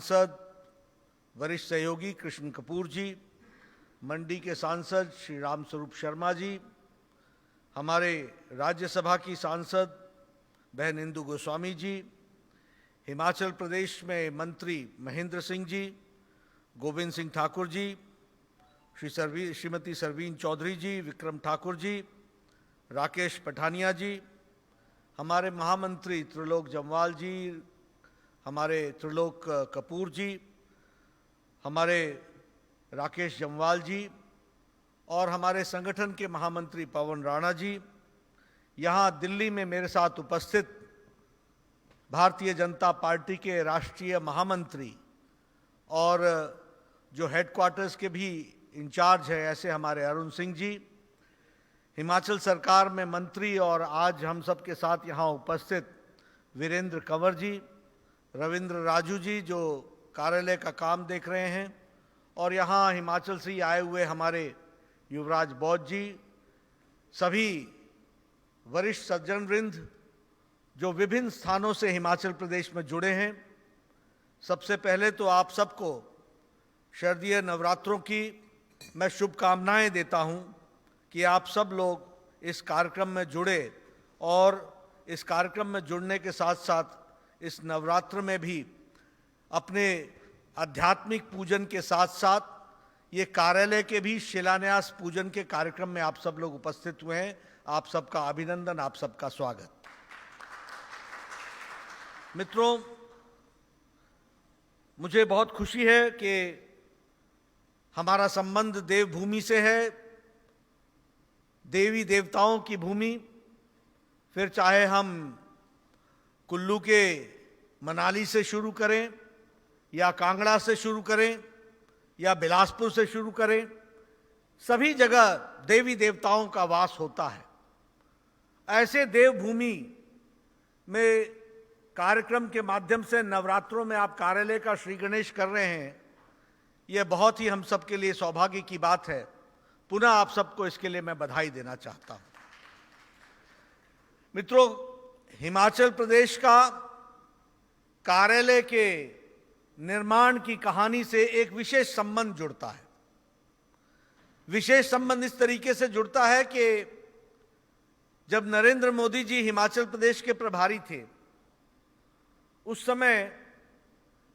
सांसद वरिष्ठ सहयोगी कृष्ण कपूर जी, मंडी के सांसद श्री राम स्वरूप शर्मा जी, हमारे राज्यसभा की सांसद बहन इंदु गोस्वामी जी, हिमाचल प्रदेश में मंत्री महेंद्र सिंह जी, गोविंद सिंह ठाकुर जी, श्रीमती सरवीन चौधरी जी, विक्रम ठाकुर जी, राकेश पठानिया जी, हमारे महामंत्री त्रिलोक जम्वाल जी, हमारे त्रिलोक कपूर जी, हमारे राकेश जम्वाल जी और हमारे संगठन के महामंत्री पवन राणा जी, यहाँ दिल्ली में मेरे साथ उपस्थित भारतीय जनता पार्टी के राष्ट्रीय महामंत्री और जो हेडक्वार्टर्स के भी इंचार्ज है ऐसे हमारे अरुण सिंह जी, हिमाचल सरकार में मंत्री और आज हम सब के साथ यहाँ उपस्थित वीरेंद्र कंवर जी, रविंद्र राजू जी जो कार्यालय का काम देख रहे हैं, और यहाँ हिमाचल से ही आए हुए हमारे युवराज बौद्ध जी, सभी वरिष्ठ सज्जन वृंद जो विभिन्न स्थानों से हिमाचल प्रदेश में जुड़े हैं। सबसे पहले तो आप सबको शारदीय नवरात्रों की मैं शुभकामनाएं देता हूं कि आप सब लोग इस कार्यक्रम में जुड़े और इस कार्यक्रम में जुड़ने के साथ साथ इस नवरात्र में भी अपने आध्यात्मिक पूजन के साथ साथ ये कार्यालय के भी शिलान्यास पूजन के कार्यक्रम में आप सब लोग उपस्थित हुए हैं। आप सबका अभिनंदन, आप सबका स्वागत। मित्रों, मुझे बहुत खुशी है कि हमारा संबंध देवभूमि से है, देवी देवताओं की भूमि। फिर चाहे हम कुल्लू के मनाली से शुरू करें या कांगड़ा से शुरू करें या बिलासपुर से शुरू करें, सभी जगह देवी देवताओं का वास होता है। ऐसे देवभूमि में कार्यक्रम के माध्यम से नवरात्रों में आप कार्यालय का श्री गणेश कर रहे हैं, यह बहुत ही हम सबके लिए सौभाग्य की बात है। पुनः आप सबको इसके लिए मैं बधाई देना चाहता हूं। मित्रों, हिमाचल प्रदेश का कार्यालय के निर्माण की कहानी से एक विशेष संबंध जुड़ता है। विशेष संबंध इस तरीके से जुड़ता है कि जब नरेंद्र मोदी जी हिमाचल प्रदेश के प्रभारी थे, उस समय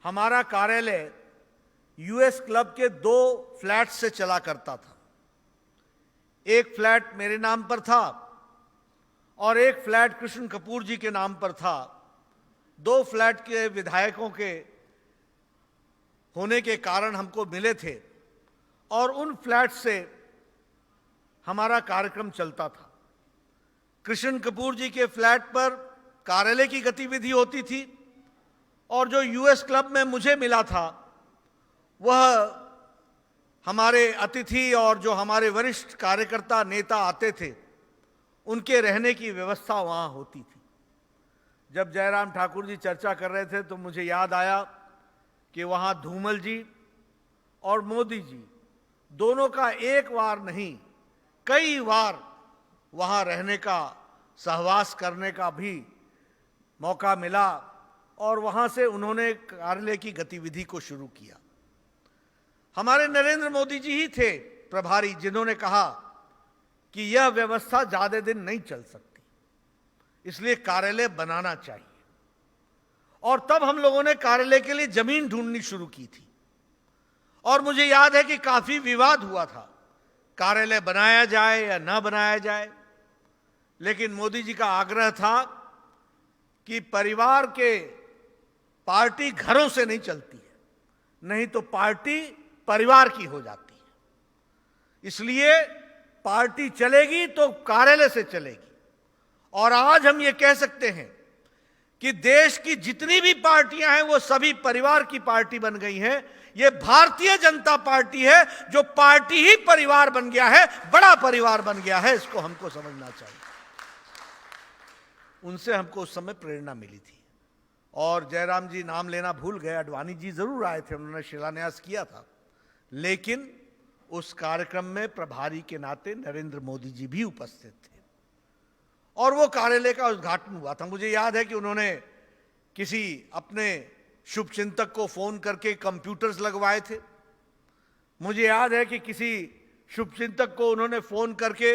हमारा कार्यालय यूएस क्लब के 2 फ्लैट से चला करता था। एक फ्लैट मेरे नाम पर था और एक फ्लैट कृष्ण कपूर जी के नाम पर था। 2 फ्लैट के विधायकों के होने के कारण हमको मिले थे और उन फ्लैट से हमारा कार्यक्रम चलता था। कृष्ण कपूर जी के फ्लैट पर कार्यालय की गतिविधि होती थी और जो यूएस क्लब में मुझे मिला था वह हमारे अतिथि और जो हमारे वरिष्ठ कार्यकर्ता नेता आते थे उनके रहने की व्यवस्था वहां होती थी। जब जयराम ठाकुर जी चर्चा कर रहे थे तो मुझे याद आया कि वहां धूमल जी और मोदी जी दोनों का एक बार नहीं कई बार वहां रहने का, सहवास करने का भी मौका मिला और वहां से उन्होंने कार्यालय की गतिविधि को शुरू किया। हमारे नरेंद्र मोदी जी ही थे प्रभारी जिन्होंने कहा कि यह व्यवस्था ज्यादा दिन नहीं चल सकती, इसलिए कार्यालय बनाना चाहिए। और तब हम लोगों ने कार्यालय के लिए जमीन ढूंढनी शुरू की थी और मुझे याद है कि काफी विवाद हुआ था, कार्यालय बनाया जाए या ना बनाया जाए। लेकिन मोदी जी का आग्रह था कि परिवार के पार्टी घरों से नहीं चलती है, नहीं तो पार्टी परिवार की हो जाती है। इसलिए पार्टी चलेगी तो कार्यालय से चलेगी। और आज हम ये कह सकते हैं कि देश की जितनी भी पार्टियां हैं वो सभी परिवार की पार्टी बन गई हैं। ये भारतीय जनता पार्टी है जो पार्टी ही परिवार बन गया है, बड़ा परिवार बन गया है। इसको हमको समझना चाहिए। उनसे हमको उस समय प्रेरणा मिली थी। और जयराम जी नाम लेना भूल गए, अडवाणी जी जरूर आए थे, उन्होंने शिलान्यास किया था, लेकिन उस कार्यक्रम में प्रभारी के नाते नरेंद्र मोदी जी भी उपस्थित थे और वो कार्यालय का उद्घाटन हुआ था। मुझे याद है कि उन्होंने किसी अपने शुभचिंतक को फोन करके कंप्यूटर्स लगवाए थे। मुझे याद है कि किसी शुभचिंतक को उन्होंने फोन करके,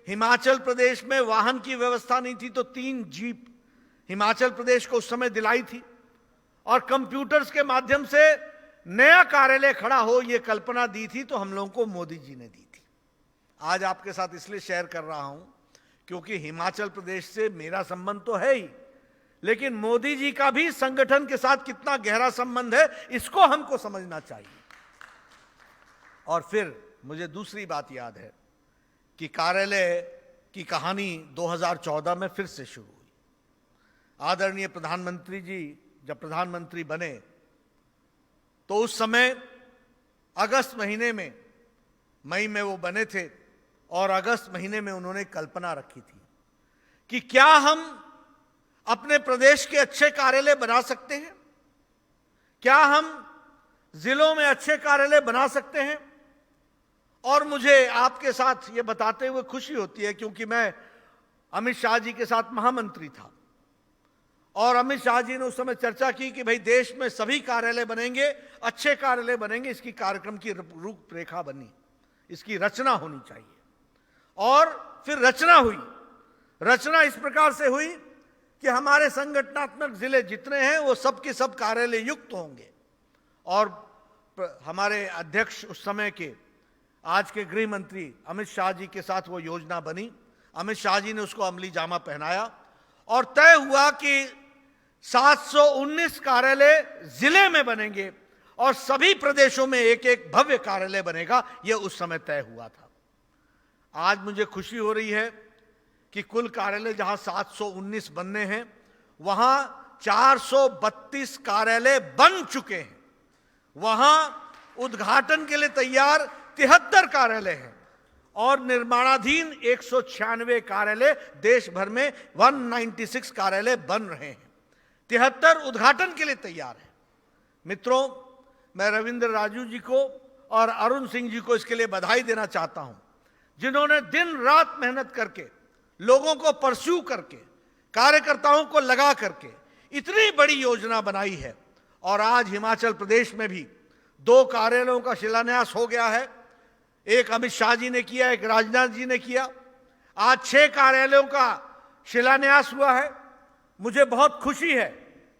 हिमाचल प्रदेश में वाहन की व्यवस्था नहीं थी, तो 3 जीप हिमाचल प्रदेश को उस समय दिलाई थी और कंप्यूटर्स के माध्यम से नया कार्यालय खड़ा हो, यह कल्पना दी थी, तो हम लोगों को मोदी जी ने दी थी। आज आपके साथ इसलिए शेयर कर रहा हूं क्योंकि हिमाचल प्रदेश से मेरा संबंध तो है ही, लेकिन मोदी जी का भी संगठन के साथ कितना गहरा संबंध है, इसको हमको समझना चाहिए। और फिर मुझे दूसरी बात याद है कि कार्यालय की कहानी 2014 में फिर से शुरू हुई। आदरणीय प्रधानमंत्री जी जब प्रधानमंत्री बने तो उस समय अगस्त महीने में, मई में वो बने थे, और अगस्त महीने में उन्होंने कल्पना रखी थी कि क्या हम अपने प्रदेश के अच्छे कार्यालय बना सकते हैं, क्या हम जिलों में अच्छे कार्यालय बना सकते हैं। और मुझे आपके साथ ये बताते हुए खुशी होती है क्योंकि मैं अमित शाह जी के साथ महामंत्री था और अमित शाह जी ने उस समय चर्चा की कि भाई देश में सभी कार्यालय बनेंगे, अच्छे कार्यालय बनेंगे, इसकी कार्यक्रम की रूपरेखा बनी, इसकी रचना होनी चाहिए। और फिर रचना हुई। रचना इस प्रकार से हुई कि हमारे संगठनात्मक जिले जितने हैं वो सब के सब कार्यालय युक्त होंगे। और हमारे अध्यक्ष उस समय के आज के गृह मंत्री अमित शाह जी के साथ वो योजना बनी। अमित शाह जी ने उसको अमली जामा पहनाया और तय हुआ कि 719 कार्यालय जिले में बनेंगे और सभी प्रदेशों में एक एक भव्य कार्यालय बनेगा। यह उस समय तय हुआ था। आज मुझे खुशी हो रही है कि कुल कार्यालय जहां 719 बनने हैं, वहां 432 कार्यालय बन चुके हैं। वहां उद्घाटन के लिए तैयार 73 कार्यालय हैं और निर्माणाधीन 196 कार्यालय, देश भर में 196 कार्यालय बन रहे हैं। 73 उद्घाटन के लिए तैयार है। मित्रों, मैं रविंद्र राजू जी को और अरुण सिंह जी को इसके लिए बधाई देना चाहता हूं, जिन्होंने दिन रात मेहनत करके, लोगों को परस्यू करके, कार्यकर्ताओं को लगा करके इतनी बड़ी योजना बनाई है। और आज हिमाचल प्रदेश में भी 2 कार्यालयों का शिलान्यास हो गया है। एक अमित शाह जी ने किया, एक राजनाथ जी ने किया। आज 6 कार्यालयों का शिलान्यास हुआ है। मुझे बहुत खुशी है,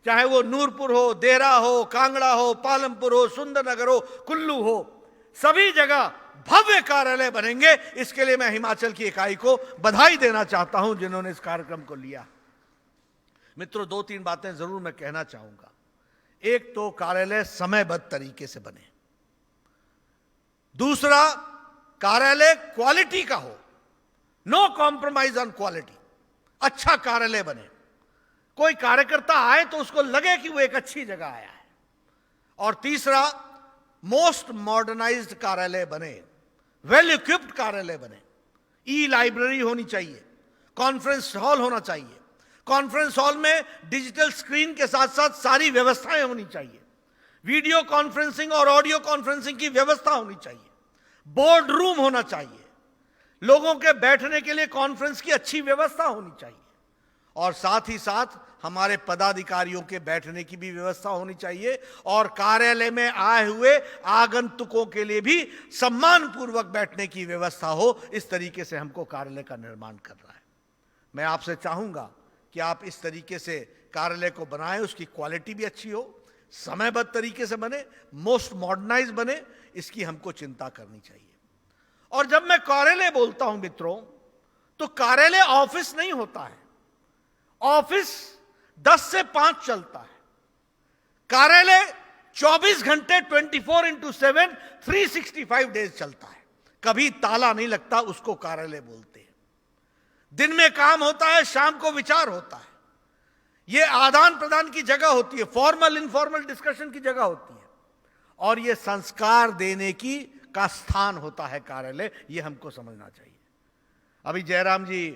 चाहे वो नूरपुर हो, देहरा हो, कांगड़ा हो, पालमपुर हो, सुंदरनगर हो, कुल्लू हो, सभी जगह भव्य कार्यालय बनेंगे। इसके लिए मैं हिमाचल की इकाई को बधाई देना चाहता हूं जिन्होंने इस कार्यक्रम को लिया। मित्रों, 2-3 बातें जरूर मैं कहना चाहूंगा। एक तो कार्यालय समयबद्ध तरीके से बने। दूसरा, कार्यालय क्वालिटी का हो, नो कॉम्प्रोमाइज ऑन क्वालिटी। अच्छा कार्यालय बने, कोई कार्यकर्ता आए तो उसको लगे कि वो एक अच्छी जगह आया है। और तीसरा, मोस्ट मॉडर्नाइज्ड कार्यालय बने, वेल इक्विप्ड कार्यालय बने। ई लाइब्रेरी होनी चाहिए, कॉन्फ्रेंस हॉल होना चाहिए, कॉन्फ्रेंस हॉल में डिजिटल स्क्रीन के साथ साथ सारी व्यवस्थाएं होनी चाहिए, वीडियो कॉन्फ्रेंसिंग और ऑडियो कॉन्फ्रेंसिंग की व्यवस्था होनी चाहिए, बोर्ड रूम होना चाहिए, लोगों के बैठने के लिए कॉन्फ्रेंस की अच्छी व्यवस्था होनी चाहिए, और साथ ही साथ हमारे पदाधिकारियों के बैठने की भी व्यवस्था होनी चाहिए, और कार्यालय में आए हुए आगंतुकों के लिए भी सम्मानपूर्वक बैठने की व्यवस्था हो। इस तरीके से हमको कार्यालय का निर्माण करना है। मैं आपसे चाहूंगा कि आप इस तरीके से कार्यालय को बनाएं, उसकी क्वालिटी भी अच्छी हो, समयबद्ध तरीके से बने, मोस्ट मॉडर्नाइज बने, इसकी हमको चिंता करनी चाहिए। और जब मैं कार्यालय बोलता हूं मित्रों, तो कार्यालय ऑफिस नहीं होता है। ऑफिस 10 से 5 चलता है, कार्यालय 24 घंटे 24x7 365 डेज चलता है। कभी ताला नहीं लगता, उसको कार्यालय बोलते हैं। दिन में काम होता है, शाम को विचार होता है। यह आदान प्रदान की जगह होती है, फॉर्मल इनफॉर्मल डिस्कशन की जगह होती है, और यह संस्कार देने की का स्थान होता है कार्यालय। यह हमको समझना चाहिए। अभी जयराम जी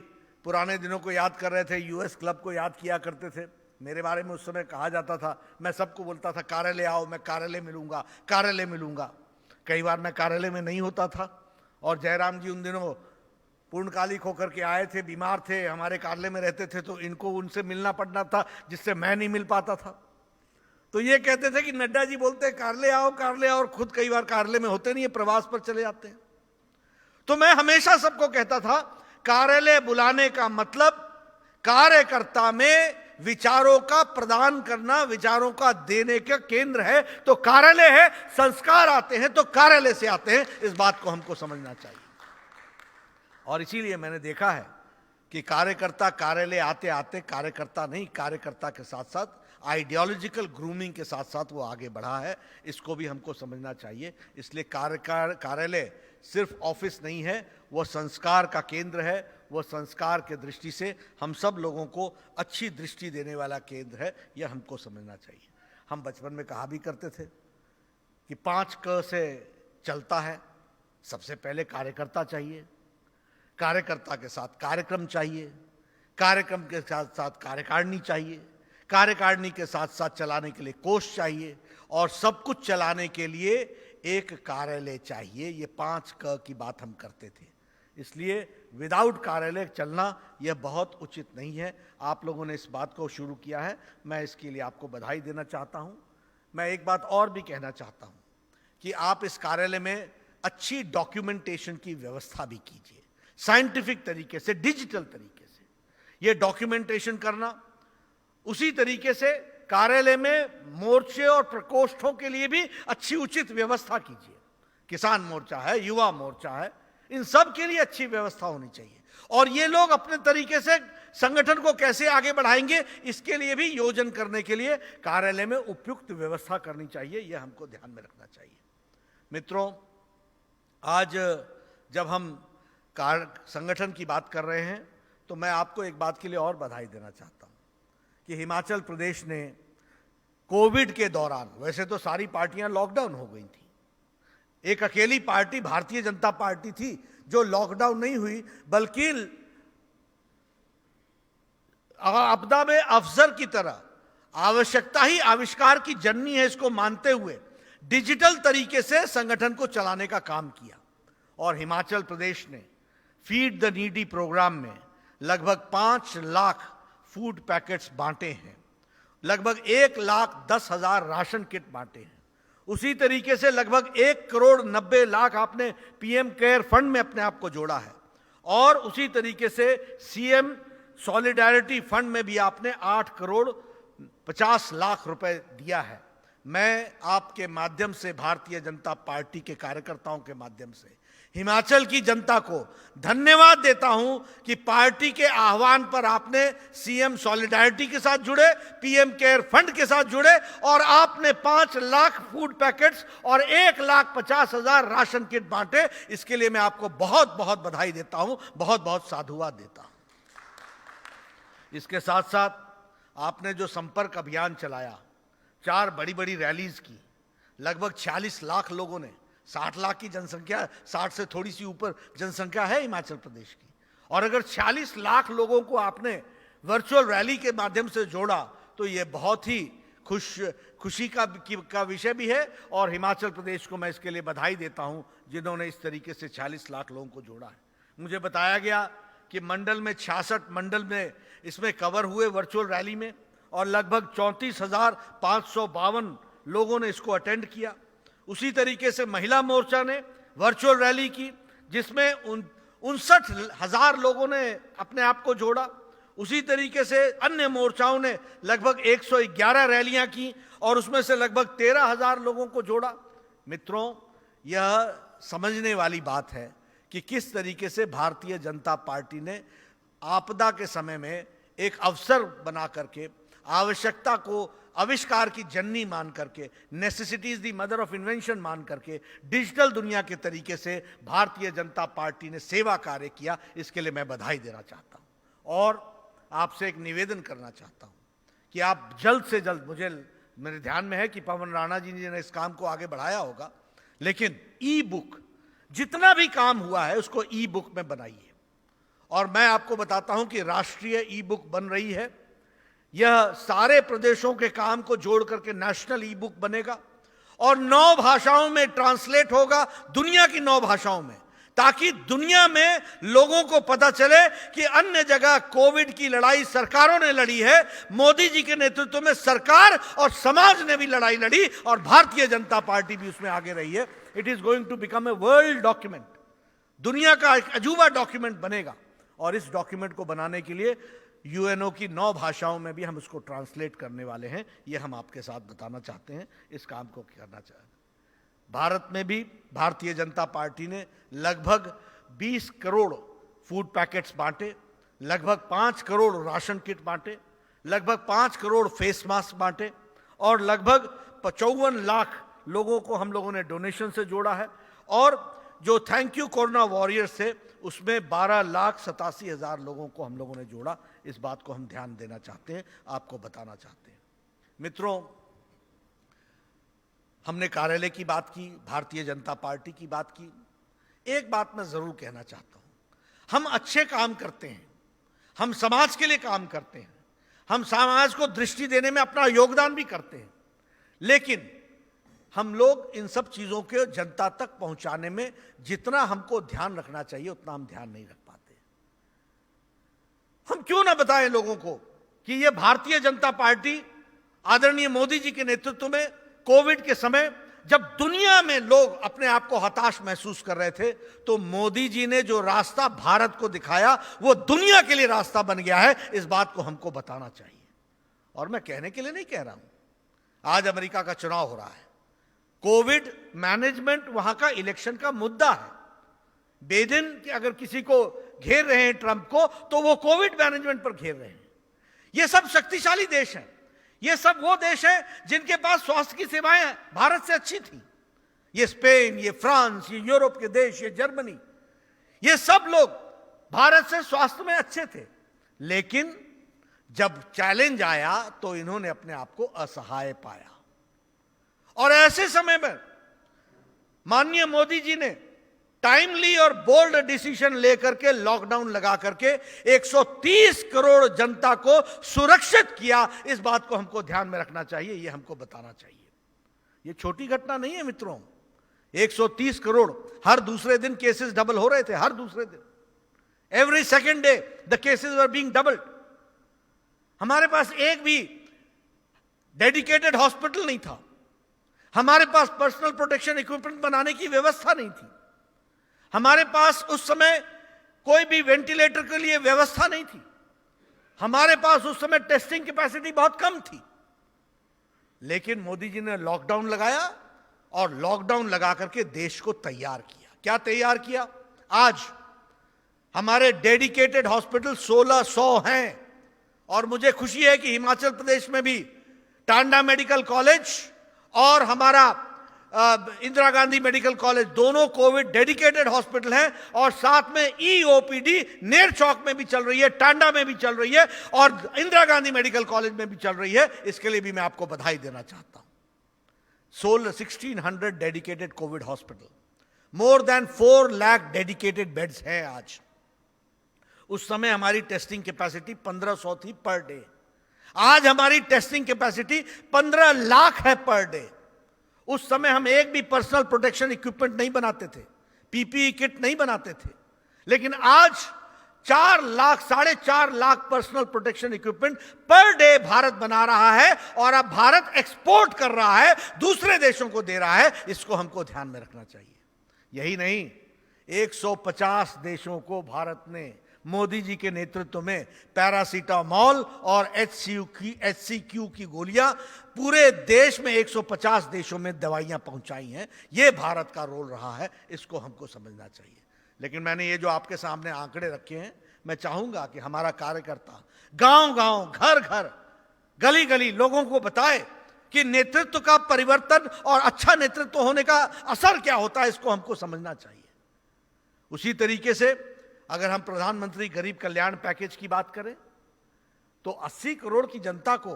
पुराने दिनों को याद कर रहे थे, यूएस क्लब को याद किया करते थे। मेरे बारे में उस समय कहा जाता था, मैं सबको बोलता था कार्यालय आओ, मैं कार्यालय मिलूंगा, कार्यालय मिलूंगा। कई बार मैं कार्यालय में नहीं होता था, और जयराम जी उन दिनों पूर्णकालिक होकर के आए थे, बीमार थे, हमारे कार्यालय में रहते थे, तो इनको उनसे मिलना पड़ना था, जिससे मैं नहीं मिल पाता था। तो ये कहते थे कि नड्डा जी बोलते हैं कार्यालय आओ कार्यालय आओ, और खुद कई बार कार्यालय में होते नहीं है, प्रवास पर चले जाते हैं। तो मैं हमेशा सबको कहता था कार्यालय बुलाने का मतलब कार्यकर्ता में विचारों का प्रदान करना, विचारों का देने का केंद्र है। तो कार्यालय है, संस्कार आते हैं तो कार्यालय से आते हैं, इस बात को हमको समझना चाहिए। और इसीलिए मैंने देखा है कि कार्यकर्ता कार्यालय आते आते कार्यकर्ता नहीं, कार्यकर्ता के साथ साथ आइडियोलॉजिकल ग्रूमिंग के साथ साथ वो आगे बढ़ा है, इसको भी हमको समझना चाहिए। इसलिए कार्यालय सिर्फ ऑफिस नहीं है, वो संस्कार का केंद्र है, वो संस्कार के दृष्टि से हम सब लोगों को अच्छी दृष्टि देने वाला केंद्र है, यह हमको समझना चाहिए। हम बचपन में कहा भी करते थे कि 5 क से चलता है। सबसे पहले कार्यकर्ता चाहिए, कार्यकर्ता के साथ कार्यक्रम चाहिए, कार्यक्रम के साथ साथ कार्यकारिणी चाहिए, कार्यकारिणी के साथ साथ चलाने के लिए कोष चाहिए, और सब कुछ चलाने के लिए एक कार्यालय चाहिए। ये 5 क की बात हम करते थे। इसलिए विदाउट कार्यालय चलना यह बहुत उचित नहीं है। आप लोगों ने इस बात को शुरू किया है, मैं इसके लिए आपको बधाई देना चाहता हूं। मैं एक बात और भी कहना चाहता हूं कि आप इस कार्यालय में अच्छी डॉक्यूमेंटेशन की व्यवस्था भी कीजिए, साइंटिफिक तरीके से, डिजिटल तरीके से। यह डॉक्यूमेंटेशन करना, उसी तरीके से कार्यालय में मोर्चे और प्रकोष्ठों के लिए भी अच्छी उचित व्यवस्था कीजिए। किसान मोर्चा है, युवा मोर्चा है, इन सब के लिए अच्छी व्यवस्था होनी चाहिए। और ये लोग अपने तरीके से संगठन को कैसे आगे बढ़ाएंगे, इसके लिए भी योजन करने के लिए कार्यालय में उपयुक्त व्यवस्था करनी चाहिए। यह हमको ध्यान में रखना चाहिए। मित्रों, आज जब हम संगठन की बात कर रहे हैं तो मैं आपको एक बात के लिए और बधाई देना चाहता हूं कि हिमाचल प्रदेश ने कोविड के दौरान, वैसे तो सारी पार्टियां लॉकडाउन हो गई थी, एक अकेली पार्टी भारतीय जनता पार्टी थी जो लॉकडाउन नहीं हुई, बल्कि आपदा में अफसर की तरह आवश्यकता ही आविष्कार की जननी है, इसको मानते हुए डिजिटल तरीके से संगठन को चलाने का काम किया। और हिमाचल प्रदेश ने फीड द नीडी प्रोग्राम में लगभग 5 लाख फूड पैकेट्स बांटे हैं, लगभग 1,10,000 राशन किट बांटे हैं। उसी तरीके से लगभग 1,90,00,000 आपने पीएम केयर फंड में अपने आप को जोड़ा है, और उसी तरीके से सीएम सॉलिडारिटी फंड में भी आपने 8,50,00,000 रुपए दिया है। मैं आपके माध्यम से, भारतीय जनता पार्टी के कार्यकर्ताओं के माध्यम से हिमाचल की जनता को धन्यवाद देता हूं कि पार्टी के आह्वान पर आपने सीएम सॉलिडारिटी के साथ जुड़े, पीएम केयर फंड के साथ जुड़े, और आपने 5 लाख फूड पैकेट्स और 1,50,000 राशन किट बांटे। इसके लिए मैं आपको बहुत बहुत बधाई देता हूं, बहुत बहुत साधुवाद देता हूं। इसके साथ साथ आपने जो संपर्क अभियान चलाया, 4 बड़ी बड़ी रैलीज की, लगभग 46 लाख लोगों ने, 60 लाख की जनसंख्या, 60 से थोड़ी सी ऊपर जनसंख्या है हिमाचल प्रदेश की, और अगर 46 लाख लोगों को आपने वर्चुअल रैली के माध्यम से जोड़ा तो ये बहुत ही खुशी का विषय भी है। और हिमाचल प्रदेश को मैं इसके लिए बधाई देता हूं जिन्होंने इस तरीके से 40 लाख लोगों को जोड़ा है। मुझे बताया गया कि मंडल में 66 मंडल में इसमें कवर हुए वर्चुअल रैली में, और लगभग 34,552 लोगों ने इसको अटेंड किया। उसी तरीके से महिला मोर्चा ने वर्चुअल रैली की, जिसमें 59,000 लोगों ने अपने आप को जोड़ा। उसी तरीके से अन्य मोर्चाओं ने लगभग 111 रैलियां की, और उसमें से लगभग 13,000 लोगों को जोड़ा। मित्रों, यह समझने वाली बात है कि किस तरीके से भारतीय जनता पार्टी ने आपदा के समय में एक अवसर बना करके, आवश्यकता को आविष्कार की जननी मान करके, necessity is the mother of invention मान करके, डिजिटल दुनिया के तरीके से भारतीय जनता पार्टी ने सेवा कार्य किया। इसके लिए मैं बधाई देना चाहता हूं, और आपसे एक निवेदन करना चाहता हूं कि आप जल्द से जल्द, मेरे ध्यान में है कि पवन राणा जी ने इस काम को आगे बढ़ाया होगा, लेकिन ई बुक, जितना भी काम हुआ है उसको ई बुक में बनाइए। और मैं आपको बताता हूं कि राष्ट्रीय ई बुक बन रही है। यह सारे प्रदेशों के काम को जोड़ करके नेशनल ई बुक बनेगा, और 9 भाषाओं में ट्रांसलेट होगा, दुनिया की 9 भाषाओं में, ताकि दुनिया में लोगों को पता चले कि अन्य जगह कोविड की लड़ाई सरकारों ने लड़ी है, मोदी जी के नेतृत्व में सरकार और समाज ने भी लड़ाई लड़ी और भारतीय जनता पार्टी भी उसमें आगे रही है। It is going to become a world document, दुनिया का एक अजूबा डॉक्यूमेंट बनेगा। और इस डॉक्यूमेंट को बनाने के लिए यूएनओ की 9 भाषाओं में भी हम उसको ट्रांसलेट करने वाले हैं। ये हम आपके साथ बताना चाहते हैं, इस काम को करना चाहते हैं। भारत में भी भारतीय जनता पार्टी ने लगभग 20 करोड़ फूड पैकेट्स बांटे, लगभग 5 करोड़ राशन किट बांटे, लगभग 5 करोड़ फेस मास्क बांटे और लगभग 55 लाख लोगों को हम लोगों ने डोनेशन से जोड़ा है। और जो थैंक यू कोरोना वॉरियर्स थे उसमें 12,87,000 लोगों को हम लोगों ने जोड़ा। इस बात को हम ध्यान देना चाहते हैं, आपको बताना चाहते हैं। मित्रों, हमने कार्यालय की बात की, भारतीय जनता पार्टी की बात की। एक बात मैं जरूर कहना चाहता हूं, हम अच्छे काम करते हैं, हम समाज के लिए काम करते हैं, हम समाज को दृष्टि देने में अपना योगदान भी करते हैं, लेकिन हम लोग इन सब चीजों के जनता तक पहुंचाने में जितना हमको ध्यान रखना चाहिए उतना हम ध्यान नहीं रख पाते। हम क्यों ना बताएं लोगों को कि ये भारतीय जनता पार्टी आदरणीय मोदी जी के नेतृत्व में कोविड के समय जब दुनिया में लोग अपने आप को हताश महसूस कर रहे थे, तो मोदी जी ने जो रास्ता भारत को दिखाया वो दुनिया के लिए रास्ता बन गया है। इस बात को हमको बताना चाहिए। और मैं कहने के लिए नहीं कह रहा हूं, आज अमेरिका का चुनाव हो रहा है, कोविड मैनेजमेंट वहां का इलेक्शन का मुद्दा है। बेदिन अगर किसी को घेर रहे हैं ट्रंप को, तो वो कोविड मैनेजमेंट पर घेर रहे हैं। ये सब शक्तिशाली देश हैं, ये सब वो देश हैं जिनके पास स्वास्थ्य की सेवाएं भारत से अच्छी थी। ये स्पेन, ये फ्रांस, ये यूरोप के देश, ये जर्मनी, ये सब लोग भारत से स्वास्थ्य में अच्छे थे। लेकिन जब चैलेंज आया तो इन्होंने अपने आप को असहाय पाया। और ऐसे समय में माननीय मोदी जी ने टाइमली और बोल्ड डिसीजन लेकर के लॉकडाउन लगा करके 130 करोड़ जनता को सुरक्षित किया। इस बात को हमको ध्यान में रखना चाहिए, ये हमको बताना चाहिए। ये छोटी घटना नहीं है मित्रों। 130 करोड़, हर दूसरे दिन केसेस डबल हो रहे थे, हर दूसरे दिन, every second day the cases were being doubled. हमारे पास एक भी डेडिकेटेड हॉस्पिटल नहीं था, हमारे पास पर्सनल प्रोटेक्शन इक्विपमेंट बनाने की व्यवस्था नहीं थी, हमारे पास उस समय कोई भी वेंटिलेटर के लिए व्यवस्था नहीं थी, हमारे पास उस समय टेस्टिंग कैपेसिटी बहुत कम थी। लेकिन मोदी जी ने लॉकडाउन लगाया और लॉकडाउन लगा करके देश को तैयार किया। क्या तैयार किया? आज हमारे डेडिकेटेड हॉस्पिटल 1600 हैं और मुझे खुशी है कि हिमाचल प्रदेश में भी टांडा मेडिकल कॉलेज और हमारा इंदिरा गांधी मेडिकल कॉलेज दोनों कोविड डेडिकेटेड हॉस्पिटल हैं। और साथ में ईओपीडी नेर चौक में भी चल रही है, टांडा में भी चल रही है और इंदिरा गांधी मेडिकल कॉलेज में भी चल रही है। इसके लिए भी मैं आपको बधाई देना चाहता हूं। 1600 dedicated Covid hospital, more than 4 lakh dedicated beds हैं आज। उस समय हमारी टेस्टिंग कैपेसिटी 1500 थी पर डे, आज हमारी टेस्टिंग कैपेसिटी 15 लाख है पर डे। उस समय हम एक भी पर्सनल प्रोटेक्शन इक्विपमेंट नहीं बनाते थे, पीपीई किट नहीं बनाते थे, लेकिन आज 4 lakh, 4.5 lakh personal protection equipment per day Bharat बना रहा है और अब भारत एक्सपोर्ट कर रहा है, दूसरे देशों को दे रहा है। इसको हमको ध्यान में रखना चाहिए। यही नहीं, 150 देशों को भारत ने मोदी जी के नेतृत्व में पैरासीटामोल और HCQ की गोलियां पूरे देश में 150 देशों में दवाइयां पहुंचाई हैं। यह भारत का रोल रहा है, इसको हमको समझना चाहिए। लेकिन मैंने ये जो आपके सामने आंकड़े रखे हैं, मैं चाहूंगा कि हमारा कार्यकर्ता गांव-गांव, घर-घर, गली-गली लोगों को बताए कि नेतृत्व का परिवर्तन और अच्छा नेतृत्व होने का असर क्या होता है। इसको हमको समझना चाहिए। उसी तरीके से अगर हम प्रधानमंत्री गरीब कल्याण पैकेज की बात करें तो 80 करोड़ की जनता को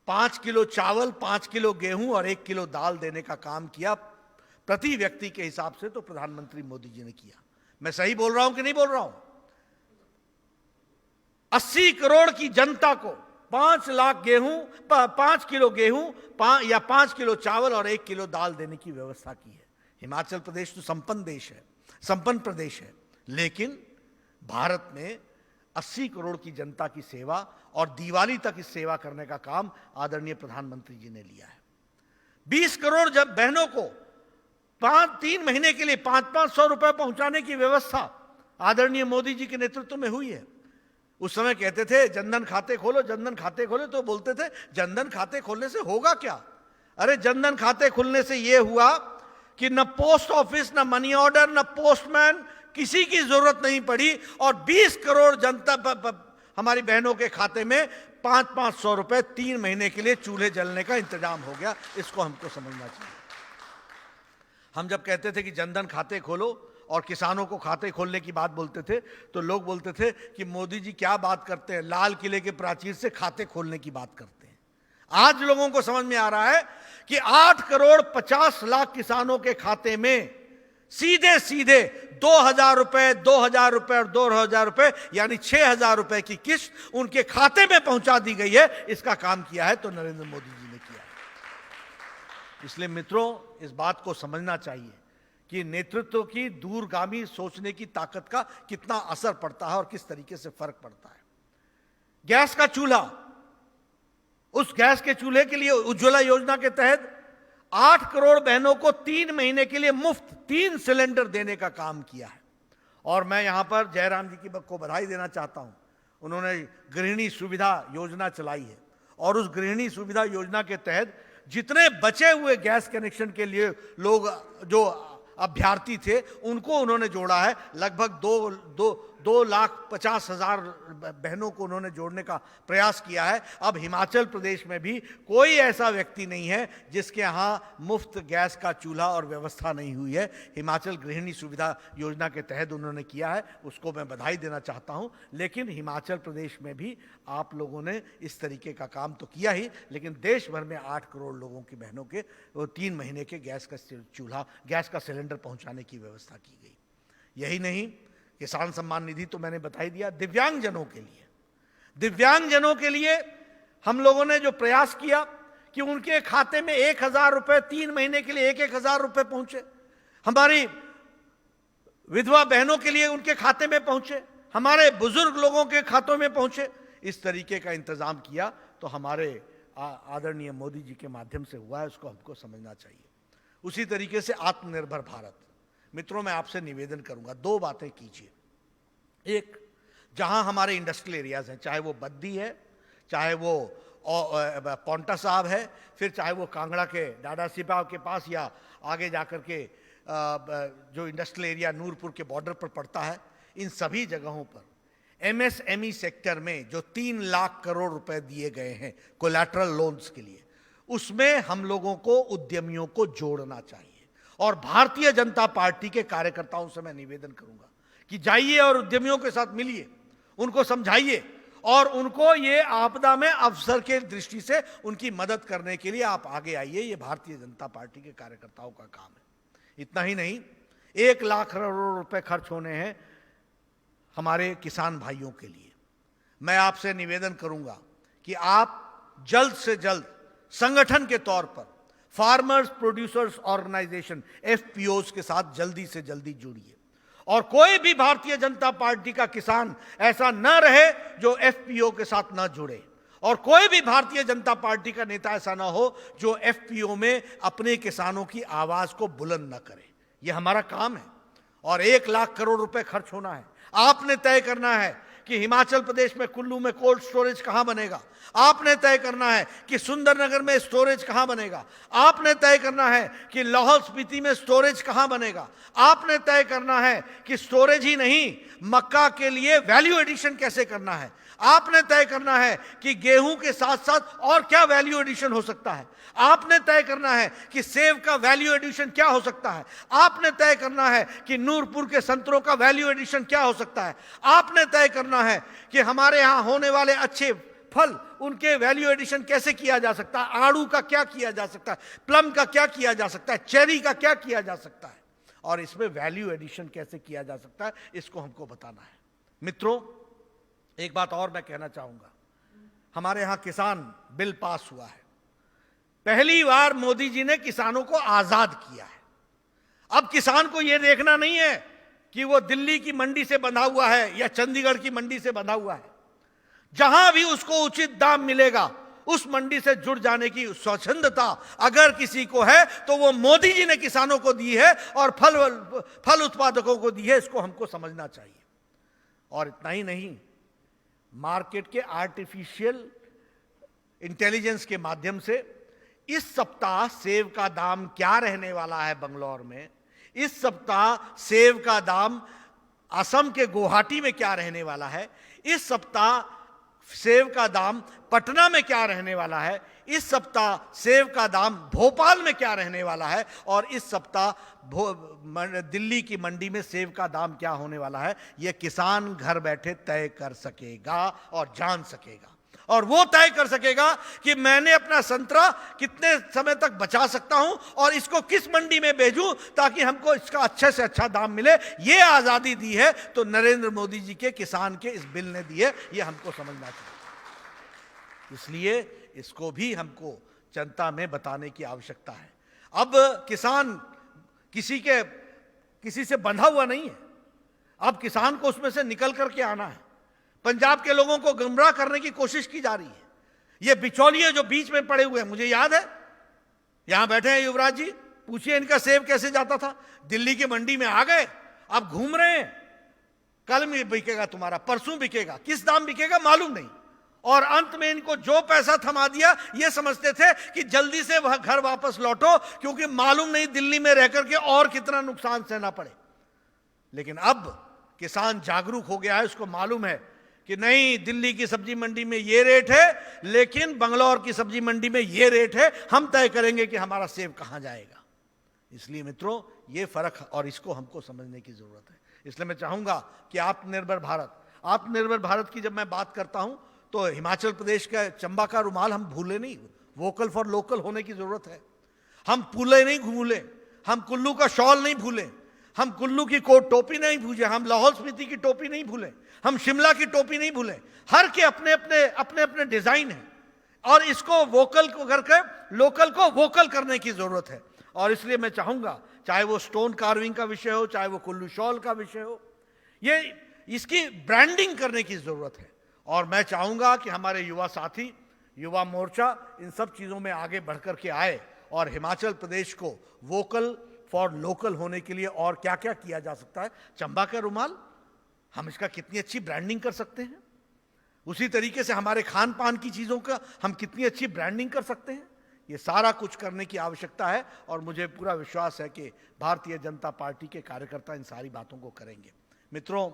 5 किलो चावल, 5 किलो गेहूं और 1 किलो दाल देने का काम किया प्रति व्यक्ति के हिसाब से, तो प्रधानमंत्री मोदी जी ने किया। मैं सही बोल रहा हूं कि नहीं बोल रहा हूं? 80 करोड़ की जनता को 5 लाख गेहूं, 5 किलो गेहूं या 5 किलो चावल और 1 किलो दाल देने की व्यवस्था की है। हिमाचल प्रदेश तो संपन्न देश है, संपन्न प्रदेश है, लेकिन भारत में 80 करोड़ की जनता की सेवा और दिवाली तक इस सेवा करने का काम आदरणीय प्रधानमंत्री जी ने लिया है। 20 करोड़ जब बहनों को 3 महीने के लिए 500 रुपए पहुंचाने की व्यवस्था आदरणीय मोदी जी के नेतृत्व में हुई है। उस समय कहते थे जनधन खाते खोलो, जनधन खाते खोलो, तो बोलते थे जनधन खाते खोलने से होगा क्या? अरे जनधन खाते खुलने से यह हुआ कि न पोस्ट ऑफिस, न मनी ऑर्डर, न पोस्टमैन, किसी की जरूरत नहीं पड़ी और 20 करोड़ जनता हमारी बहनों के खाते में 500 रुपए 3 महीने के लिए चूल्हे जलने का इंतजाम हो गया। इसको हमको समझना चाहिए। हम जब कहते थे कि जनधन खाते खोलो और किसानों को खाते खोलने की बात बोलते थे, तो लोग बोलते थे कि मोदी जी क्या बात करते हैं, लाल किले के प्राचीर से खाते खोलने की बात करते हैं। आज लोगों को समझ में आ रहा है कि 8 करोड़ 50 लाख किसानों के खाते में सीधे सीधे 2000 रुपए, 2000 रुपए और 2000 रुपए यानी 6000 रुपए की किस्त उनके खाते में पहुंचा दी गई है। इसका काम किया है तो नरेंद्र मोदी जी ने किया है। इसलिए मित्रों, इस बात को समझना चाहिए कि नेतृत्व की दूरगामी सोचने की ताकत का कितना असर पड़ता है और किस तरीके से फर्क पड़ता है। गैस का चूल्हा, उस गैस के चूल्हे के लिए उज्ज्वला योजना के तहत 8 करोड़ बहनों को 3 महीने के लिए मुफ्त 3 सिलेंडर देने का काम किया है। और मैं यहां पर जयराम जी को बधाई देना चाहता हूं। उन्होंने गृहिणी सुविधा योजना चलाई है और उस गृहिणी सुविधा योजना के तहत जितने बचे हुए गैस कनेक्शन के लिए लोग जो अभ्यर्थी थे उनको उन्होंने जोड़ा है। लगभग 2,50,000 बहनों को उन्होंने जोड़ने का प्रयास किया है। अब हिमाचल प्रदेश में भी कोई ऐसा व्यक्ति नहीं है जिसके यहाँ मुफ्त गैस का चूल्हा और व्यवस्था नहीं हुई है। हिमाचल गृहिणी सुविधा योजना के तहत उन्होंने किया है, उसको मैं बधाई देना चाहता हूँ। लेकिन हिमाचल प्रदेश में भी आप लोगों ने इस तरीके का काम तो किया ही, लेकिन देश भर में 8 करोड़ लोगों की बहनों के 3 महीने के गैस का चूल्हा, गैस का सिलेंडर पहुँचाने की व्यवस्था की गई। यही नहीं, किसान सम्मान निधि तो मैंने बता ही दिया। दिव्यांगजनों के लिए हम लोगों ने जो प्रयास किया कि उनके खाते में 1000 रुपए 3 महीने के लिए 1,000 रुपए पहुंचे, हमारी विधवा बहनों के लिए उनके खाते में पहुंचे, हमारे बुजुर्ग लोगों के खातों में पहुंचे। इस तरीके का इंतजाम किया तो हमारे आदरणीय मोदी जी के माध्यम से हुआ है, उसको हमको समझना चाहिए। उसी तरीके से आत्मनिर्भर भारत, मित्रों मैं आपसे निवेदन करूंगा 2 बातें कीजिए। एक, जहां हमारे इंडस्ट्रियल एरियाज हैं, चाहे वो बद्दी है, चाहे वो पौंटा साहब है, फिर चाहे वो कांगड़ा के डाडा सिपा के पास या आगे जाकर के जो इंडस्ट्रियल एरिया नूरपुर के बॉर्डर पर पड़ता है, इन सभी जगहों पर एमएसएमई सेक्टर में जो 3 लाख करोड़ रुपए दिए गए हैं कोलैटरल लोन्स के लिए, उसमें हम लोगों को उद्यमियों को जोड़ना चाहिए। और भारतीय जनता पार्टी के कार्यकर्ताओं से मैं निवेदन करूंगा कि जाइए और उद्यमियों के साथ मिलिए, उनको समझाइए और उनको ये आपदा में अवसर के दृष्टि से उनकी मदद करने के लिए आप आगे आइए। ये भारतीय जनता पार्टी के कार्यकर्ताओं का काम है। इतना ही नहीं, 1 लाख करोड़ रुपए खर्च होने हैं हमारे किसान भाइयों के लिए। मैं आपसे निवेदन करूंगा कि आप जल्द से जल्द संगठन के तौर पर फार्मर्स प्रोड्यूसर्स ऑर्गेनाइजेशन एफपीओज के साथ जल्दी से जल्दी जुड़िए और कोई भी भारतीय जनता पार्टी का किसान ऐसा न रहे जो एफपीओ के साथ न जुड़े, और कोई भी भारतीय जनता पार्टी का नेता ऐसा ना हो जो एफपीओ में अपने किसानों की आवाज को बुलंद न करे। यह हमारा काम है और 1 लाख करोड़ रुपए खर्च होना है। आपने तय करना है कि हिमाचल प्रदेश में कुल्लू में कोल्ड स्टोरेज कहां बनेगा, आपने तय करना है कि सुंदरनगर में स्टोरेज कहां बनेगा, आपने तय करना है कि लाहौल स्पीति में स्टोरेज कहां बनेगा, आपने तय करना है कि स्टोरेज ही नहीं, मक्का के लिए वैल्यू एडिशन कैसे करना है, आपने तय करना है कि गेहूं के साथ साथ और क्या वैल्यू एडिशन हो सकता है, आपने तय करना है कि सेब का वैल्यू एडिशन क्या हो सकता है, आपने तय करना है कि नूरपुर के संतरों का वैल्यू एडिशन क्या हो सकता है, आपने तय करना है कि हमारे यहां होने वाले अच्छे फल उनके वैल्यू एडिशन कैसे किया जा सकता है, आड़ू का क्या किया जा सकता है, प्लम का क्या किया जा सकता है, चेरी का क्या किया जा सकता है, और इसमें वैल्यू एडिशन कैसे किया जा सकता है, इसको हमको बताना है। मित्रों, एक बात और मैं कहना चाहूंगा, हमारे यहां किसान बिल पास हुआ है। पहली बार मोदी जी ने किसानों को आजाद किया है। अब किसान को यह देखना नहीं है कि वो दिल्ली की मंडी से बंधा हुआ है या चंडीगढ़ की मंडी से बंधा हुआ है, जहां भी उसको उचित दाम मिलेगा उस मंडी से जुड़ जाने की स्वच्छंदता अगर किसी को है तो वो मोदी जी ने किसानों को दी है और फल उत्पादकों को दी है। इसको हमको समझना चाहिए। और इतना ही नहीं, मार्केट के आर्टिफिशियल इंटेलिजेंस के माध्यम से इस सप्ताह सेब का दाम क्या रहने वाला है बंगलौर में, इस सप्ताह सेब का दाम असम के गुवाहाटी में क्या रहने वाला है, इस सप्ताह सेब का दाम पटना में क्या रहने वाला है, इस सप्ताह सेब का दाम भोपाल में क्या रहने वाला है, और इस सप्ताह दिल्ली की मंडी में सेब का दाम क्या होने वाला है, यह किसान घर बैठे तय कर सकेगा और जान सकेगा। और वो तय कर सकेगा कि मैंने अपना संतरा कितने समय तक बचा सकता हूं और इसको किस मंडी में भेजूं ताकि हमको इसका अच्छे से अच्छा दाम मिले। ये आजादी दी है तो नरेंद्र मोदी जी के किसान के इस बिल ने दी है, ये हमको समझना चाहिए। इसलिए इसको भी हमको जनता में बताने की आवश्यकता है। अब किसान किसी से बंधा हुआ नहीं है, अब किसान को उसमें से निकल करके आना है। पंजाब के लोगों को गुमराह करने की कोशिश की जा रही है। ये बिचौलिए जो बीच में पड़े हुए हैं, मुझे याद है यहां बैठे हैं युवराज जी, पूछिए इनका सेब कैसे जाता था, दिल्ली की मंडी में आ गए, अब घूम रहे हैं, कल में बिकेगा तुम्हारा, परसों बिकेगा, किस दाम बिकेगा मालूम नहीं। और अंत में इनको जो पैसा थमा दिया, ये समझते थे कि जल्दी से वह घर वापस लौटो, क्योंकि मालूम नहीं दिल्ली में रह करके और कितना नुकसान सहना पड़े। लेकिन अब किसान जागरूक हो गया है, उसको मालूम है कि नहीं, दिल्ली की सब्जी मंडी में ये रेट है, लेकिन बंगलौर की सब्जी मंडी में ये रेट है, हम तय करेंगे कि हमारा सेब कहां जाएगा। इसलिए मित्रों, ये फर्क और इसको हमको समझने की जरूरत है। इसलिए मैं चाहूंगा कि आत्मनिर्भर भारत की जब मैं बात करता हूं तो हिमाचल प्रदेश का चंबा का रुमाल हम भूले नहीं, वोकल फॉर लोकल होने की जरूरत है। हम पुले नहीं भूले, हम कुल्लू का शॉल नहीं भूले, हम कुल्लू की कोट टोपी नहीं भूले, हम लाहौल स्पीति की टोपी नहीं भूले, हम शिमला की टोपी नहीं भूले। हर के अपने अपने डिजाइन है और इसको वोकल को करके लोकल को वोकल करने की जरूरत है। और इसलिए मैं चाहूंगा, चाहे वो स्टोन कार्विंग का विषय हो, चाहे वो कुल्लू शॉल का विषय हो, ये इसकी ब्रांडिंग करने की जरूरत है। और मैं चाहूंगा कि हमारे युवा साथी, युवा मोर्चा इन सब चीजों में आगे बढ़ करके आए और हिमाचल प्रदेश को वोकल फॉर लोकल होने के लिए और क्या क्या किया जा सकता है। चंबा का रुमाल, हम इसका कितनी अच्छी ब्रांडिंग कर सकते हैं, उसी तरीके से हमारे खान पान की चीजों का हम कितनी अच्छी ब्रांडिंग कर सकते हैं। ये सारा कुछ करने की आवश्यकता है और मुझे पूरा विश्वास है कि भारतीय जनता पार्टी के कार्यकर्ता इन सारी बातों को करेंगे। मित्रों,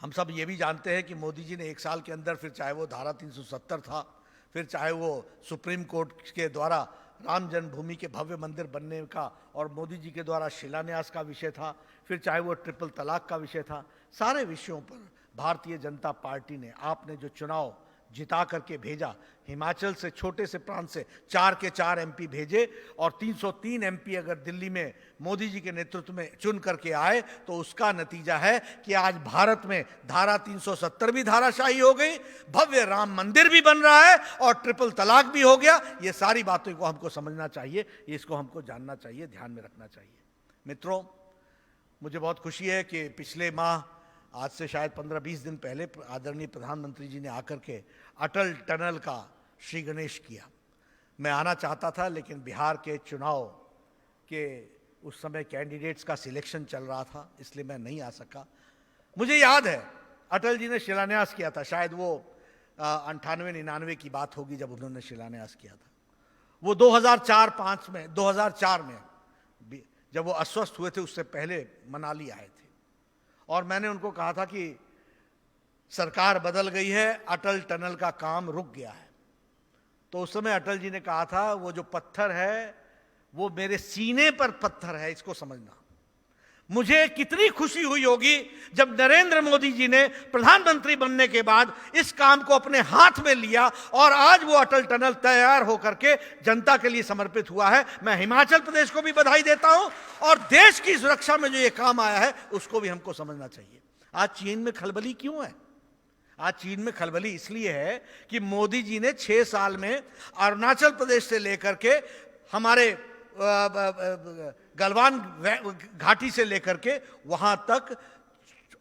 हम सब ये भी जानते हैं कि मोदी जी ने 1 साल के अंदर, फिर चाहे वो धारा 370 था, फिर चाहे वो सुप्रीम कोर्ट के द्वारा राम जन्मभूमि के भव्य मंदिर बनने का और मोदी जी के द्वारा शिलान्यास का विषय था, फिर चाहे वो ट्रिपल तलाक का विषय था, सारे विषयों पर भारतीय जनता पार्टी ने, आपने जो चुनाव जिता करके भेजा, हिमाचल से छोटे से प्रांत से 4 के 4 एमपी भेजे और 303 एमपी अगर दिल्ली में मोदी जी के नेतृत्व में चुन करके आए, तो उसका नतीजा है कि आज भारत में धारा 370 भी धाराशाही हो गई, भव्य राम मंदिर भी बन रहा है और ट्रिपल तलाक भी हो गया। ये सारी बातों को हमको समझना चाहिए, इसको हमको जानना चाहिए, ध्यान में रखना चाहिए। मित्रों, मुझे बहुत खुशी है कि पिछले माह, आज से शायद 15-20 दिन पहले, आदरणीय प्रधानमंत्री जी ने आकर के अटल टनल का श्री गणेश किया। मैं आना चाहता था, लेकिन बिहार के चुनाव के उस समय कैंडिडेट्स का सिलेक्शन चल रहा था, इसलिए मैं नहीं आ सका। मुझे याद है अटल जी ने शिलान्यास किया था, शायद वो 98-99 की बात होगी जब उन्होंने शिलान्यास किया था। वो 2004 में जब वो अस्वस्थ हुए थे, उससे पहले मनाली आए थे और मैंने उनको कहा था कि सरकार बदल गई है, अटल टनल का काम रुक गया है। तो उस समय अटल जी ने कहा था, वो जो पत्थर है वो मेरे सीने पर पत्थर है, इसको समझना। मुझे कितनी खुशी हुई होगी जब नरेंद्र मोदी जी ने प्रधानमंत्री बनने के बाद इस काम को अपने हाथ में लिया और आज वो अटल टनल तैयार होकर के जनता के लिए समर्पित हुआ है। मैं हिमाचल प्रदेश को भी बधाई देता हूं और देश की सुरक्षा में जो ये काम आया है उसको भी हमको समझना चाहिए। आज चीन में खलबली क्यों है? आज चीन में खलबली इसलिए है कि मोदी जी ने 6 साल में अरुणाचल प्रदेश से लेकर के हमारे गलवान घाटी से लेकर के वहां तक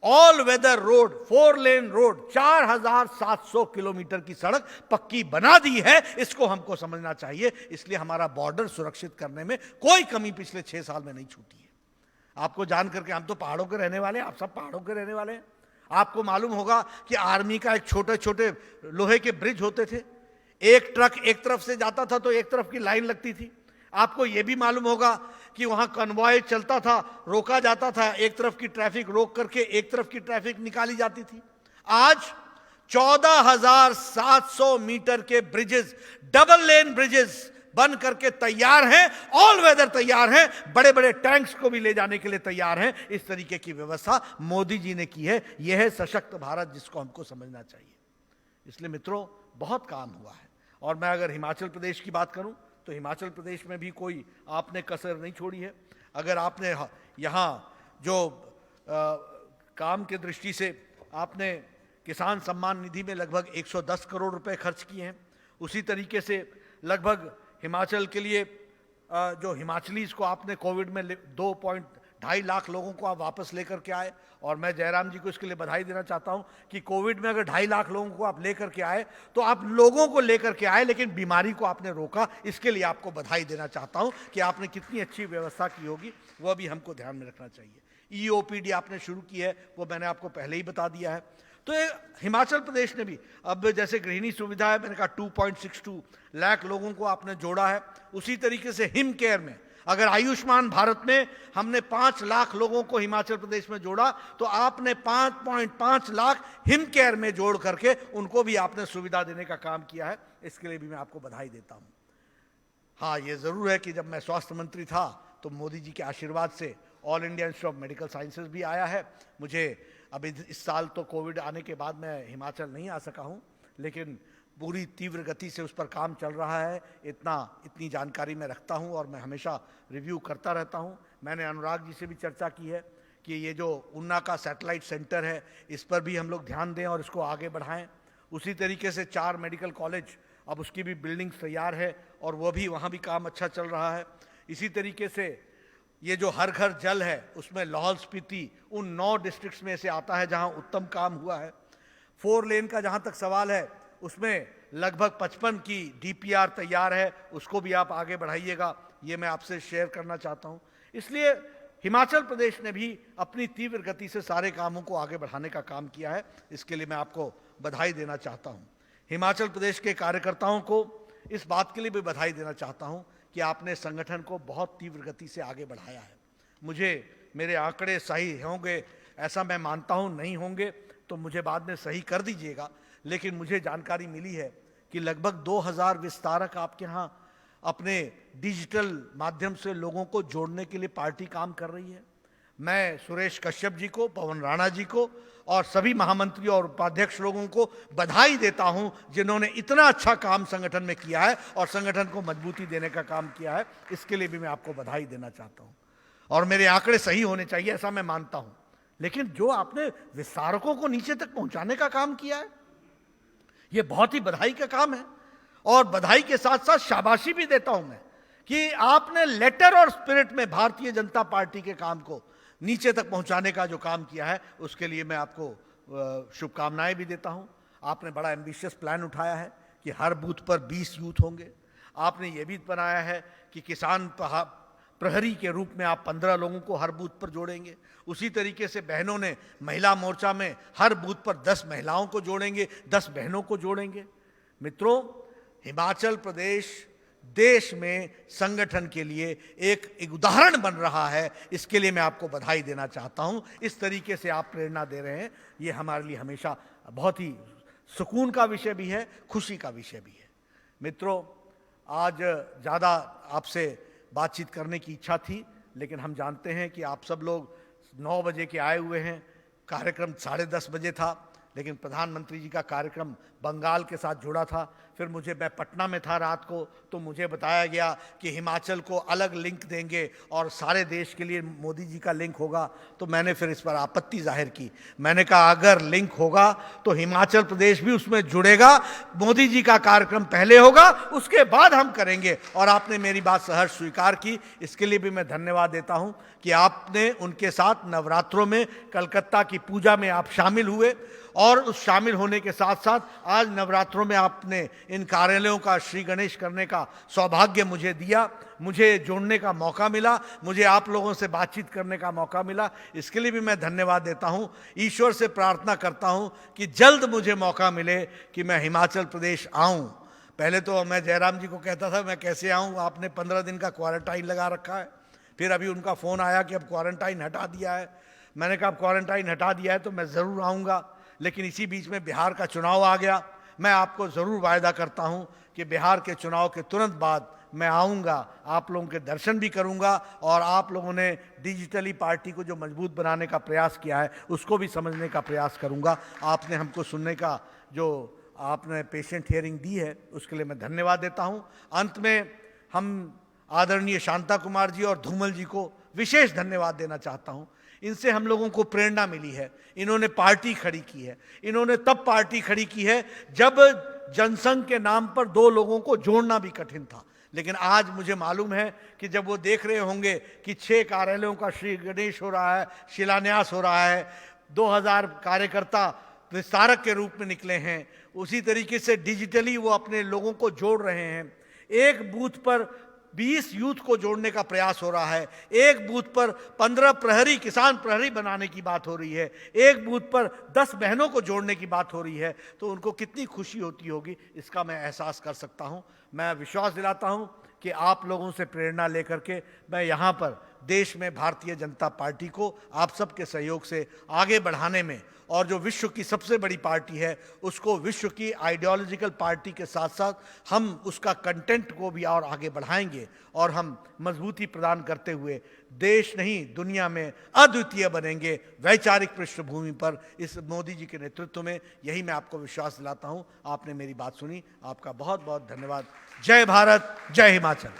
all weather road, 4 lane road, 4700 kilometre की सड़क पक्की बना दी है। इसको हमको समझना चाहिए। इसलिए हमारा बॉर्डर सुरक्षित करने में कोई कमी पिछले 6 साल में नहीं छूटी है। आपको जान करके, हम तो पहाड़ों के रहने वाले हैं, आप सब पहाड़ों के रहने वाले हैं। आपको मालूम होगा कि आर्मी का एक छोटे छोटे लोहे के ब्रिज होते थे। एक ट्रक एक तरफ से जाता था तो एक तरफ की लाइन लगती थी। आपको यह भी मालूम होगा कि वहां कन्वॉय चलता था, रोका जाता था, एक तरफ की ट्रैफिक रोक करके एक तरफ की ट्रैफिक निकाली जाती थी। आज 14,700 मीटर के ब्रिजेस, डबल लेन ब्रिजेस बन करके तैयार हैं, ऑल वेदर तैयार हैं, बड़े बड़े टैंक्स को भी ले जाने के लिए तैयार हैं। इस तरीके की व्यवस्था मोदी जी ने की है। यह है सशक्त भारत, जिसको हमको समझना चाहिए। इसलिए मित्रों, बहुत काम हुआ है। और मैं अगर हिमाचल प्रदेश की बात करूं तो हिमाचल प्रदेश में भी कोई आपने कसर नहीं छोड़ी है। अगर आपने यहाँ जो काम के दृष्टि से आपने किसान सम्मान निधि में लगभग 110 करोड़ रुपए खर्च किए हैं, उसी तरीके से लगभग हिमाचल के लिए जो हिमाचलीज को आपने कोविड में 2.2 लाख लोगों को आप वापस लेकर के आए। और मैं जयराम जी को इसके लिए बधाई देना चाहता हूं कि कोविड में अगर 2.5 लाख लोगों को आप लेकर के आए तो आप लोगों को लेकर के आए, लेकिन बीमारी को आपने रोका। इसके लिए आपको बधाई देना चाहता हूं कि आपने कितनी अच्छी व्यवस्था की होगी, वह भी हमको ध्यान में रखना चाहिए। EOPD आपने शुरू की है, वो मैंने आपको पहले ही बता दिया है। तो हिमाचल प्रदेश ने भी, अब जैसे गृहिणी सुविधा है, मैंने कहा 2.62 लाख लोगों को आपने जोड़ा है। उसी तरीके से हिम केयर में, अगर आयुष्मान भारत में हमने 5 लाख लोगों को हिमाचल प्रदेश में जोड़ा, तो आपने 5.5 लाख हिम केयर में जोड़ करके उनको भी आपने सुविधा देने का काम किया है। इसके लिए भी मैं आपको बधाई देता हूं। हाँ, ये जरूर है कि जब मैं स्वास्थ्य मंत्री था तो मोदी जी के आशीर्वाद से all India institute of medical sciences भी आया है। मुझे अब इस साल तो कोविड आने के बाद मैं हिमाचल नहीं आ सका हूं, लेकिन पूरी तीव्र गति से उस पर काम चल रहा है। इतनी जानकारी मैं रखता हूं और मैं हमेशा रिव्यू करता रहता हूं। मैंने अनुराग जी से भी चर्चा की है कि ये जो ऊना का सैटेलाइट सेंटर है, इस पर भी हम लोग ध्यान दें और इसको आगे बढ़ाएं। उसी तरीके से 4 मेडिकल कॉलेज, अब उसकी भी बिल्डिंग्स तैयार है और वह भी, वहाँ भी काम अच्छा चल रहा है। इसी तरीके से ये जो हर घर जल है, उसमें लाहौल स्पीति उन 9 डिस्ट्रिक्ट्स में से आता है जहाँ उत्तम काम हुआ है। 4 लेन का जहाँ तक सवाल है, उसमें लगभग 55 की DPR तैयार है, उसको भी आप आगे बढ़ाइएगा। ये मैं आपसे शेयर करना चाहता हूँ। इसलिए हिमाचल प्रदेश ने भी अपनी तीव्र गति से सारे कामों को आगे बढ़ाने का काम किया है। इसके लिए मैं आपको बधाई देना चाहता हूँ। हिमाचल प्रदेश के कार्यकर्ताओं को इस बात के लिए भी बधाई देना चाहता हूँ कि आपने संगठन को बहुत तीव्र गति से आगे बढ़ाया है। मेरे आंकड़े सही होंगे ऐसा मैं मानता हूँ, नहीं होंगे तो मुझे बाद में सही कर दीजिएगा, लेकिन मुझे जानकारी मिली है कि लगभग 2000 विस्तारक आपके यहाँ अपने डिजिटल माध्यम से लोगों को जोड़ने के लिए पार्टी काम कर रही है। मैं सुरेश कश्यप जी को, पवन राणा जी को और सभी महामंत्री और उपाध्यक्ष लोगों को बधाई देता हूं, जिन्होंने इतना अच्छा काम संगठन में किया है और संगठन को मजबूती देने का काम किया है। इसके लिए भी मैं आपको बधाई देना चाहता हूं। और मेरे आंकड़े सही होने चाहिए ऐसा मैं मानता हूं, लेकिन जो आपने विस्तारकों को नीचे तक पहुंचाने का काम किया है, यह बहुत ही बधाई का काम है। और बधाई के साथ साथ शाबाशी भी देता हूं मैं कि आपने लेटर और स्पिरिट में भारतीय जनता पार्टी के काम को नीचे तक पहुंचाने का जो काम किया है, उसके लिए मैं आपको शुभकामनाएं भी देता हूं। आपने बड़ा एम्बिशियस प्लान उठाया है कि हर बूथ पर 20 यूथ होंगे। आपने ये भी बनाया है कि किसान प्रहरी के रूप में आप 15 लोगों को हर बूथ पर जोड़ेंगे। उसी तरीके से बहनों ने महिला मोर्चा में हर बूथ पर 10 महिलाओं को जोड़ेंगे, 10 बहनों को जोड़ेंगे। मित्रों, हिमाचल प्रदेश देश में संगठन के लिए एक उदाहरण बन रहा है। इसके लिए मैं आपको बधाई देना चाहता हूं। इस तरीके से आप प्रेरणा दे रहे हैं, ये हमारे लिए हमेशा बहुत ही सुकून का विषय भी है, खुशी का विषय भी है। मित्रों, आज ज़्यादा आपसे बातचीत करने की इच्छा थी, लेकिन हम जानते हैं कि आप सब लोग 9 बजे के आए हुए हैं। कार्यक्रम 10:30 बजे था, लेकिन प्रधानमंत्री जी का कार्यक्रम बंगाल के साथ जुड़ा था। फिर फिर मैं पटना में था रात को, तो मुझे बताया गया कि हिमाचल को अलग लिंक देंगे और सारे देश के लिए मोदी जी का लिंक होगा। तो मैंने फिर इस पर आपत्ति जाहिर की। मैंने कहा अगर लिंक होगा तो हिमाचल प्रदेश भी उसमें जुड़ेगा, मोदी जी का कार्यक्रम पहले होगा, उसके बाद हम करेंगे। और आपने मेरी बात सहर्ष स्वीकार की, इसके लिए भी मैं धन्यवाद देता हूं कि आपने उनके साथ नवरात्रों में कलकत्ता की पूजा में आप शामिल हुए, और उस शामिल होने के साथ साथ आज नवरात्रों में आपने इन कार्यालयों का श्री गणेश करने का सौभाग्य मुझे दिया, मुझे जोड़ने का मौका मिला, मुझे आप लोगों से बातचीत करने का मौका मिला। इसके लिए भी मैं धन्यवाद देता हूं। ईश्वर से प्रार्थना करता हूं कि जल्द मुझे मौका मिले कि मैं हिमाचल प्रदेश आऊं। पहले तो मैं जयराम जी को कहता था मैं कैसे आऊं, आपने 15 दिन का क्वारंटाइन लगा रखा है। फिर अभी उनका फ़ोन आया कि अब क्वारंटाइन हटा दिया है। मैंने कहा अब क्वारंटाइन हटा दिया है तो मैं ज़रूर आऊँगा, लेकिन इसी बीच में बिहार का चुनाव आ गया। मैं आपको ज़रूर वायदा करता हूं कि बिहार के चुनाव के तुरंत बाद मैं आऊँगा, आप लोगों के दर्शन भी करूँगा, और आप लोगों ने डिजिटली पार्टी को जो मजबूत बनाने का प्रयास किया है उसको भी समझने का प्रयास करूँगा। आपने हमको सुनने का जो आपने पेशेंट हियरिंग दी है उसके लिए मैं धन्यवाद देता हूँ। अंत में हम आदरणीय शांता कुमार जी और धूमल जी को विशेष धन्यवाद देना चाहता हूँ। इनसे हम लोगों को प्रेरणा मिली है, इन्होंने पार्टी खड़ी की है। इन्होंने तब पार्टी खड़ी की है जब जनसंघ के नाम पर दो लोगों को जोड़ना भी कठिन था, लेकिन आज मुझे मालूम है कि जब वो देख रहे होंगे कि 6 कार्यालयों का श्री गणेश हो रहा है, शिलान्यास हो रहा है, 2000 कार्यकर्ता विस्तारक के रूप में निकले हैं, उसी तरीके से डिजिटली वो अपने लोगों को जोड़ रहे हैं। एक बूथ पर 20 यूथ को जोड़ने का प्रयास हो रहा है, एक बूथ पर 15 प्रहरी, किसान प्रहरी बनाने की बात हो रही है, एक बूथ पर 10 बहनों को जोड़ने की बात हो रही है, तो उनको कितनी खुशी होती होगी इसका मैं एहसास कर सकता हूं। मैं विश्वास दिलाता हूं कि आप लोगों से प्रेरणा लेकर के मैं यहाँ पर देश में भारतीय जनता पार्टी को आप सबके सहयोग से आगे बढ़ाने में, और जो विश्व की सबसे बड़ी पार्टी है उसको विश्व की आइडियोलॉजिकल पार्टी के साथ साथ हम उसका कंटेंट को भी और आगे बढ़ाएंगे, और हम मजबूती प्रदान करते हुए देश नहीं दुनिया में अद्वितीय बनेंगे वैचारिक पृष्ठभूमि पर इस मोदी जी के नेतृत्व में। यही मैं आपको विश्वास दिलाता हूं। आपने मेरी बात सुनी, आपका बहुत बहुत धन्यवाद। जय भारत, जय हिमाचल।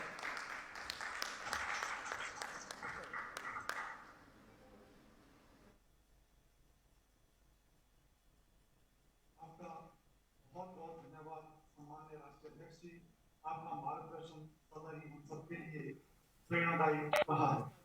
बहुत बहुत धन्यवाद सम्माननीय राष्ट्रीय अध्यक्ष जी, आपका मार्गदर्शन सदा ही हम सबके लिए प्रेरणादायी रहा है।